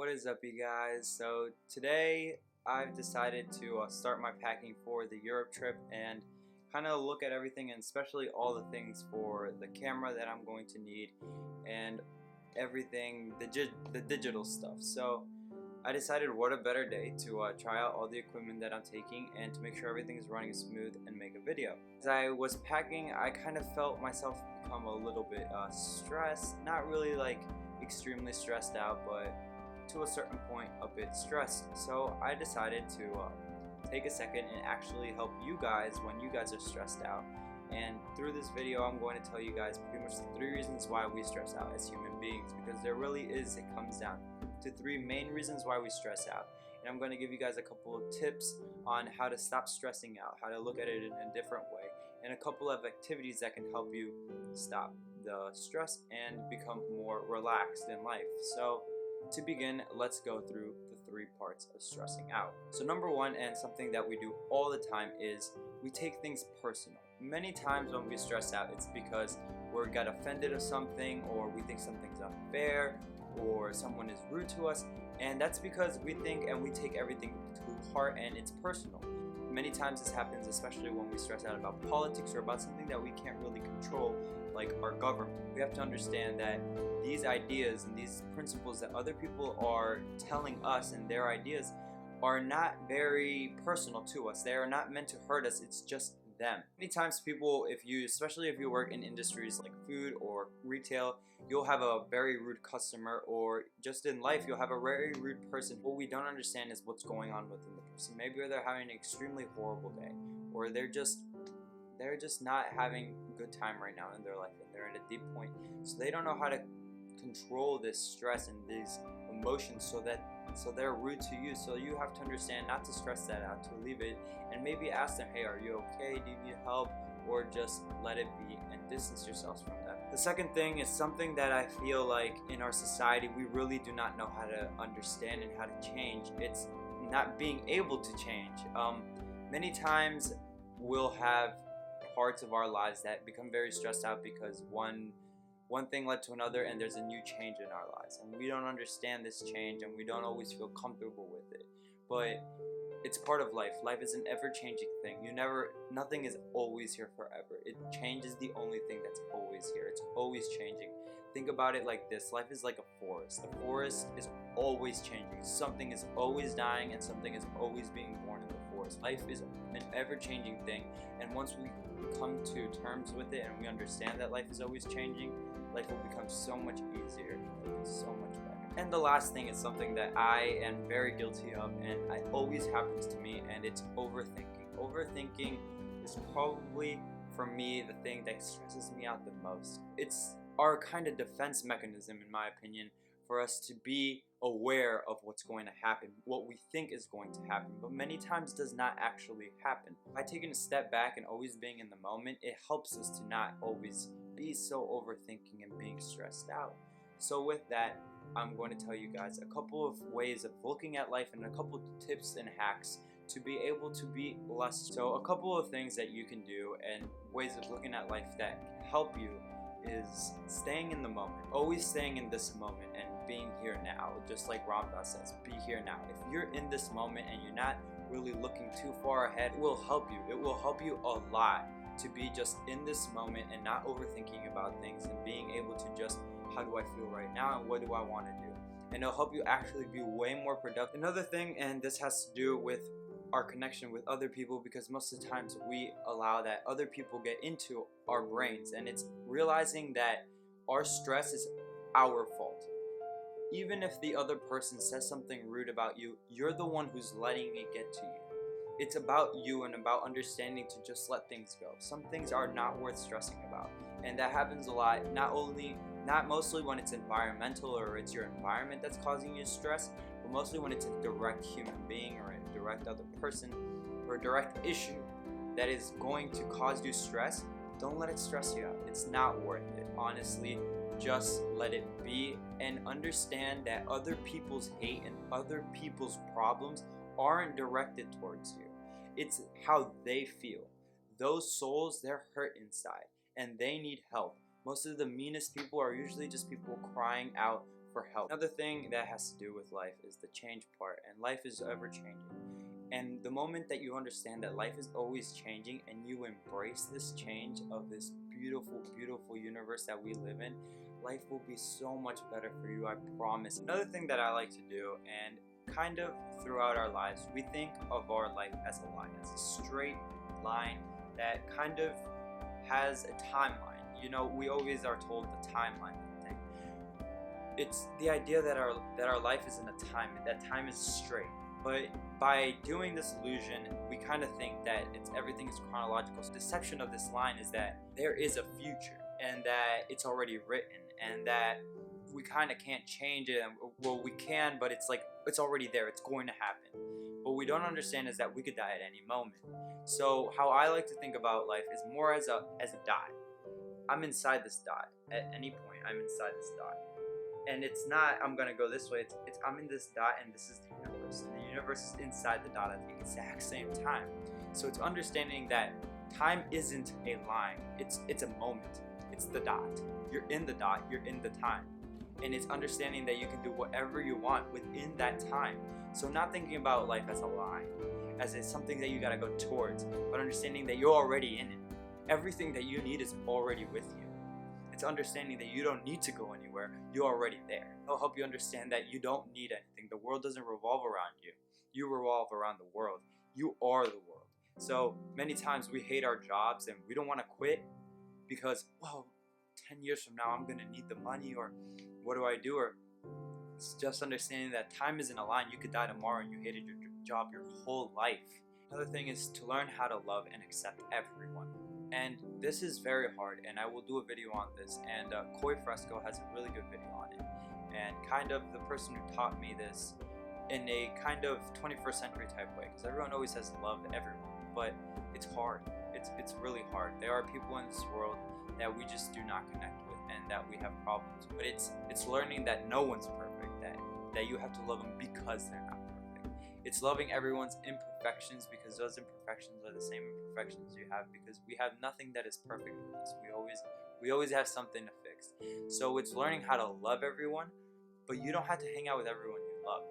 What is up, you guys? So today I've decided to start my packing for the Europe trip and kind of look at everything, and especially all the things for the camera that I'm going to need and everything, the digital stuff. So I decided what a better day to try out all the equipment that I'm taking and to make sure everything is running smooth and make a video. As I was packing, I kind of felt myself become a little bit stressed, not really like extremely stressed out, but to a certain point a bit stressed. So I decided to take a second and actually help you guys when you guys are stressed out. And through this video I'm going to tell you guys pretty much the 3 reasons why we stress out as human beings, because there really is, it comes down to 3 main reasons why we stress out. And I'm going to give you guys a couple of tips on how to stop stressing out, how to look at it in a different way, and a couple of activities that can help you stop the stress and become more relaxed in life. So to begin, let's go through the 3 parts of stressing out. So number 1, and something that we do all the time, is we take things personal. Many times when we stress out, it's because we got offended of something, or we think something's unfair, or someone is rude to us, and that's because we think and we take everything to heart and it's personal. Many times this happens, especially when we stress out about politics or about something that we can't really control, like our government. We have to understand that these ideas and these principles that other people are telling us and their ideas are not very personal to us. They are not meant to hurt us, it's just them. Many times people, especially if you work in industries like food or retail, you'll have a very rude customer, or just in life you'll have a very rude person. What we don't understand is what's going on within the person. Maybe they're having an extremely horrible day, or they're just not having a good time right now in their life, and they're at a deep point, so they don't know how to control this stress and these emotions, so they're rude to you. So you have to understand not to stress that out, to leave it, and maybe ask them, hey, are you okay, do you need help, or just let it be and distance yourselves from them. The second thing is something that I feel like in our society we really do not know how to understand and how to change. It's not being able to change. Many times we'll have parts of our lives that become very stressed out because one thing led to another, and there's a new change in our lives, and we don't understand this change, and we don't always feel comfortable with it. But it's part of life. Life is an ever-changing thing. Nothing is always here forever. Change is the only thing that's always here. It's always changing. Think about it like this. Life is like a forest. The forest is always changing. Something is always dying, and something is always being born in the forest. Life is an ever-changing thing, and once we come to terms with it and we understand that life is always changing, life will become so much easier, so much better. And the last thing is something that I am very guilty of, and it always happens to me, and it's overthinking. Overthinking is probably, for me, the thing that stresses me out the most. It's our kind of defense mechanism, in my opinion, for us to be aware of what's going to happen, what we think is going to happen, but many times does not actually happen. By taking a step back and always being in the moment, it helps us to not always be so overthinking and being stressed out. So with that, I'm going to tell you guys a couple of ways of looking at life and a couple of tips and hacks to be able to be less. So a couple of things that you can do and ways of looking at life that help you is staying in the moment, always staying in this moment and being here now. Just like Ramdas says, be here now. If you're in this moment and you're not really looking too far ahead, it will help you. It will help you a lot to be just in this moment and not overthinking about things, and being able to just, how do I feel right now and what do I want to do? And it'll help you actually be way more productive. Another thing, and this has to do with our connection with other people, because most of the times we allow that other people get into our brains, and it's realizing that our stress is our fault. Even if the other person says something rude about you, you're the one who's letting it get to you. It's about you and about understanding to just let things go. Some things are not worth stressing about, and that happens a lot, not mostly when it's environmental or it's your environment that's causing you stress, but mostly when it's a direct human being or a direct other person or a direct issue that is going to cause you stress. Don't let it stress you out. It's not worth it. Honestly, just let it be, and understand that other people's hate and other people's problems aren't directed towards you. It's how they feel. Those souls, they're hurt inside and they need help. Most of the meanest people are usually just people crying out for help. Another thing that has to do with life is the change part, and life is ever changing. And the moment that you understand that life is always changing and you embrace this change of this beautiful, beautiful universe that we live in, life will be so much better for you, I promise. Another thing that I like to do, and kind of throughout our lives, we think of our life as a line, as a straight line that kind of has a timeline. You know, we always are told the timeline thing. It's the idea that our life is in a time, that time is straight. But by doing this illusion, we kind of think that everything is chronological. So the deception of this line is that there is a future and that it's already written and that we kind of can't change it. And, well, we can, but it's like it's already there. It's going to happen. What we don't understand is that we could die at any moment. So how I like to think about life is more as a dot. I'm inside this dot. At any point, I'm inside this dot. And it's not, I'm gonna go this way, it's I'm in this dot and this is the universe. And the universe is inside the dot at the exact same time. So it's understanding that time isn't a line, it's a moment. It's the dot. You're in the dot, you're in the time. And it's understanding that you can do whatever you want within that time. So not thinking about life as a line, as it's something that you gotta go towards, but understanding that you're already in it. Everything that you need is already with you. It's understanding that you don't need to go anywhere, you're already there. It'll help you understand that you don't need anything. The world doesn't revolve around you. You revolve around the world. You are the world. So many times we hate our jobs and we don't want to quit because, well, 10 years from now I'm going to need the money, or what do I do? Or it's just understanding that time isn't a line. You could die tomorrow and you hated your job your whole life. Another thing is to learn how to love and accept everyone. And this is very hard, and I will do a video on this, and Koi Fresco has a really good video on it. And kind of the person who taught me this in a kind of 21st century type way, because everyone always says love everyone, but it's hard. It's really hard. There are people in this world that we just do not connect with and that we have problems. But it's learning that no one's perfect, that you have to love them because they're not perfect. It's loving everyone's imperfections because those imperfections are the same imperfections you have, because we have nothing that is perfect with us. We always have something to fix. So it's learning how to love everyone, but you don't have to hang out with everyone you love.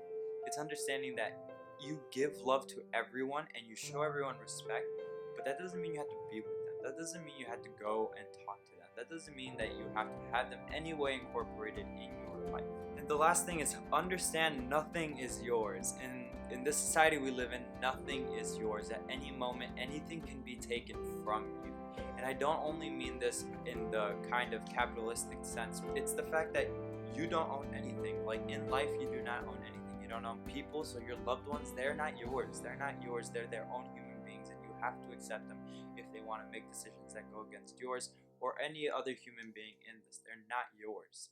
It's understanding that you give love to everyone and you show everyone respect, but that doesn't mean you have to be with them. That doesn't mean you have to go and talk to them. That doesn't mean that you have to have them anyway incorporated in your life. And the last thing is understand nothing is yours. And in this society we live in, nothing is yours. At any moment, anything can be taken from you. And I don't only mean this in the kind of capitalistic sense. It's the fact that you don't own anything. Like in life, you do not own anything. You don't own people, so your loved ones, they're not yours. They're not yours. They're their own human beings, and you have to accept them if they want to make decisions that go against yours or any other human being in this. They're not yours.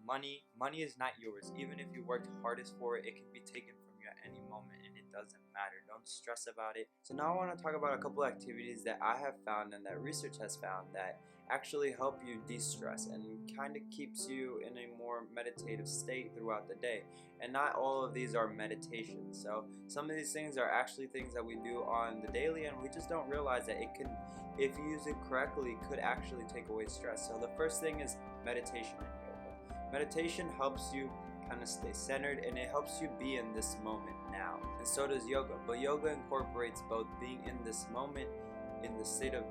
Money is not yours. Even if you worked hardest for it, it can be taken from you at any moment, and it doesn't matter. Don't stress about it. So now I want to talk about a couple activities that I have found and that research has found that actually help you de-stress and kind of keeps you in a more meditative state throughout the day. And not all of these are meditation. So some of these things are actually things that we do on the daily, and we just don't realize that it can, if you use it correctly, could actually take away stress. So the first thing is meditation and yoga. Meditation helps you kind of stay centered, and it helps you be in this moment now. And so does yoga. But yoga incorporates both being in this moment, in the state of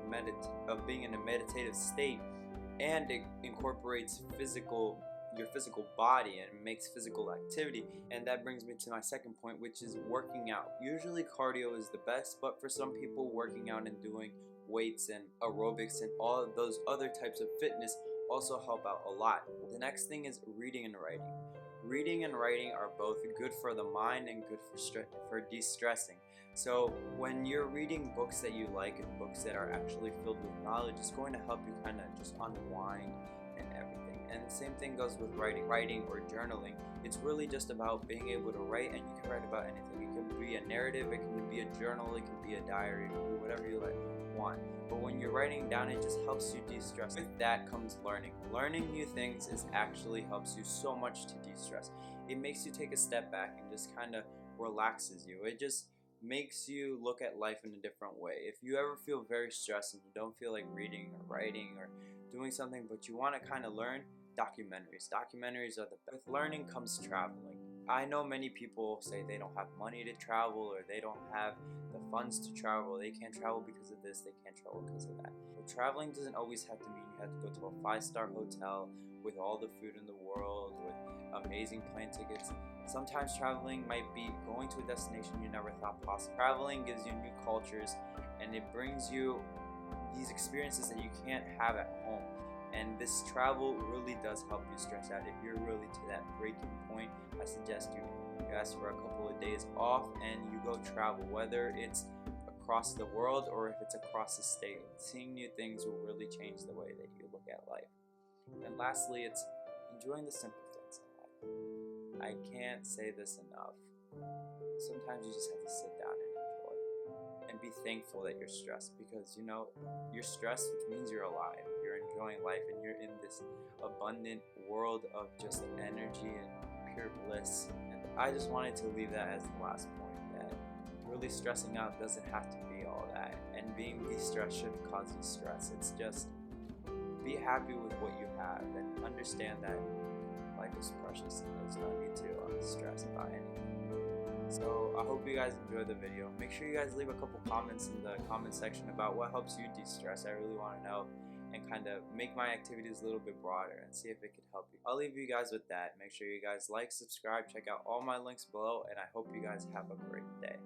being in a meditative state, and it incorporates your physical body, and it makes physical activity. And that brings me to my second point, which is working out. Usually cardio is the best, but for some people, working out and doing weights and aerobics and all of those other types of fitness also help out a lot. The next thing is reading and writing. Reading and writing are both good for the mind and good for de-stressing. So when you're reading books that you like and books that are actually filled with knowledge, it's going to help you kind of just unwind and everything. And the same thing goes with writing or journaling. It's really just about being able to write, and you can write about anything. It can be a narrative, it can be a journal, it can be a diary, it can be whatever you want. But when you're writing down, it just helps you de-stress. With that comes learning. Learning new things actually helps you so much to de-stress. It makes you take a step back and just kind of relaxes you. It just makes you look at life in a different way. If you ever feel very stressed and you don't feel like reading or writing or doing something, but you want to kind of learn, documentaries. Documentaries are the best. With learning comes traveling. I know many people say they don't have money to travel, or they don't have the funds to travel. They can't travel because of this, they can't travel because of that. But traveling doesn't always have to mean you have to go to a 5-star hotel with all the food in the world, with amazing plane tickets. Sometimes traveling might be going to a destination you never thought possible. Traveling gives you new cultures, and it brings you these experiences that you can't have at home. And this travel really does help you stress out. If you're really to that breaking point, I suggest you ask for a couple of days off and you go travel, whether it's across the world or if it's across the state. Seeing new things will really change the way that you look at life. And lastly, it's enjoying the simple things in life. I can't say this enough. Sometimes you just have to sit down and enjoy and be thankful that you're stressed, because you know you're stressed, which means you're alive, you're enjoying life, and you're in this abundant world of just energy and pure bliss. And I just wanted to leave that as the last point, that really stressing out doesn't have to be all that, and being de-stressed shouldn't cause you stress. It's just be happy with what you have and understand that life is precious and there's no need to stress about anything. So I hope you guys enjoyed the video. Make sure you guys leave a couple comments in the comment section about what helps you de-stress. I really want to know, and kind of make my activities a little bit broader and see if it could help you. I'll leave you guys with that. Make sure you guys like, subscribe, check out all my links below, and I hope you guys have a great day.